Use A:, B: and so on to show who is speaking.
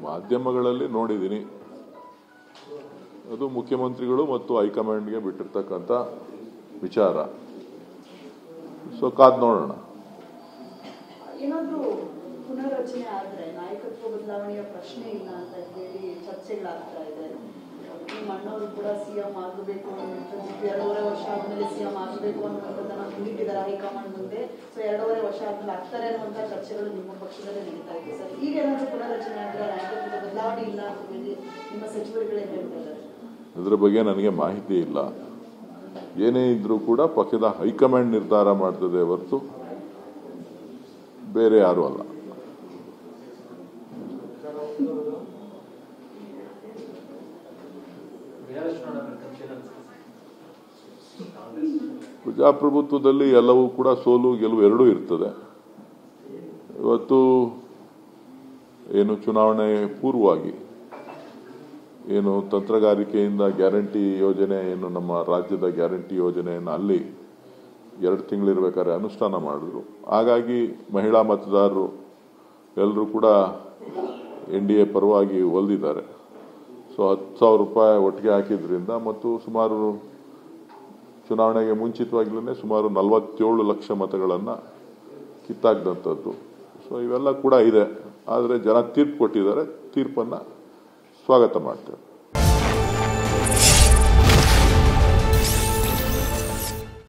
A: ಮಾಧ್ಯಮಗಳಲ್ಲಿ ನೋಡಿದ್ದೀನಿ. ಅದು ಮುಖ್ಯಮಂತ್ರಿಗಳು ಮತ್ತು ಹೈಕಮಾಂಡ್ಗೆ ಬಿಟ್ಟಿರ್ತಕ್ಕಂಥ ವಿಚಾರ. ಸೊ ಕಾದ್ ನೋಡೋಣ.
B: ಏನಾದರೂ ಪುನರ್ರಚನೆ ಆದರೆ ನಾಯಕತ್ವ ಬದಲಾವಣೆಯ ಪ್ರಶ್ನೆ ಇಲ್ಲ ಅಂತ ಹೇಳಿ ಚರ್ಚೆಗಳಾಗ್ತಾ ಇದೆ. ನಿಮ್ಮ ಅಣ್ಣವರು ಕೂಡ ಸಿಎಂ ಆಗಬೇಕು ಅನ್ನುವಂಥದ್ದು 2.5 ವರ್ಷ ಆದಮೇಲೆ ಸಿಎಂ ಆಗಬೇಕು ಅನ್ನುವಂಥದ್ದನ್ನು ಮುಂದಿಟ್ಟಿದ್ದಾರೆ ಹೈಕಮಾಂಡ್ ಮುಂದೆ. ಸೊ 2.5 ವರ್ಷ ಆದ್ಮೇಲೆ ಆಗ್ತಾರೆ ಅನ್ನುವಂಥ ಚರ್ಚೆಗಳು ನಿಮ್ಮ ಪಕ್ಷದಲ್ಲೇ ನಡೀತಾ ಇದೆ ಸರ್. ಈಗ ಏನಾದರೂ ಪುನರ್ರಚನೆ ಆದರೆ ನಾಯಕತ್ವದ ಬದಲಾವಣೆ ಇಲ್ಲ ಅಂತ ಹೇಳಿ ನಿಮ್ಮ ಸಚಿವರುಗಳೇ ಹೇಳ್ತಾ ಇದ್ದಾರೆ.
A: ಇದರ ಬಗ್ಗೆ ನನಗೆ ಮಾಹಿತಿ ಇಲ್ಲ. ಏನೇ ಇದ್ರೂ ಕೂಡ ಪಕ್ಷದ ಹೈಕಮಾಂಡ್ ನಿರ್ಧಾರ ಮಾಡ್ತದೆ ಹೊರತು ಬೇರೆ ಯಾರು ಅಲ್ಲ. ಪ್ರಜಾಪ್ರಭುತ್ವದಲ್ಲಿ ಎಲ್ಲವೂ ಕೂಡ ಸೋಲು ಗೆಲುವು ಎರಡೂ ಇರ್ತದೆ. ಇವತ್ತು ಏನು ಚುನಾವಣೆ ಪೂರ್ವವಾಗಿ ಏನು ತಂತ್ರಗಾರಿಕೆಯಿಂದ ಗ್ಯಾರಂಟಿ ಯೋಜನೆ, ಏನು ನಮ್ಮ ರಾಜ್ಯದ ಗ್ಯಾರಂಟಿ ಯೋಜನೆಯನ್ನು ಅಲ್ಲಿ 2 ತಿಂಗಳಿರ್ಬೇಕಾದ್ರೆ ಅನುಷ್ಠಾನ ಮಾಡಿದ್ರು. ಹಾಗಾಗಿ ಮಹಿಳಾ ಮತದಾರರು ಎಲ್ಲರೂ ಕೂಡ NDA ಪರವಾಗಿ ಒಲ್ದಿದ್ದಾರೆ. ಸೊ 10,000 ರೂಪಾಯಿ ಒಟ್ಟಿಗೆ ಹಾಕಿದ್ರಿಂದ ಮತ್ತು ಸುಮಾರು ಚುನಾವಣೆಗೆ ಮುಂಚಿತವಾಗ್ಲೇ ಸುಮಾರು 47 ಲಕ್ಷ ಮತಗಳನ್ನು ಕಿತ್ತಾಕ್ದಂಥದ್ದು. ಸೊ ಇವೆಲ್ಲ ಕೂಡ ಇದೆ. ಆದರೆ ಜನ ತೀರ್ಪು ಕೊಟ್ಟಿದ್ದಾರೆ. ತೀರ್ಪನ್ನು ಸ್ವಾಗತ ಮಾಡ್ತೇವೆ.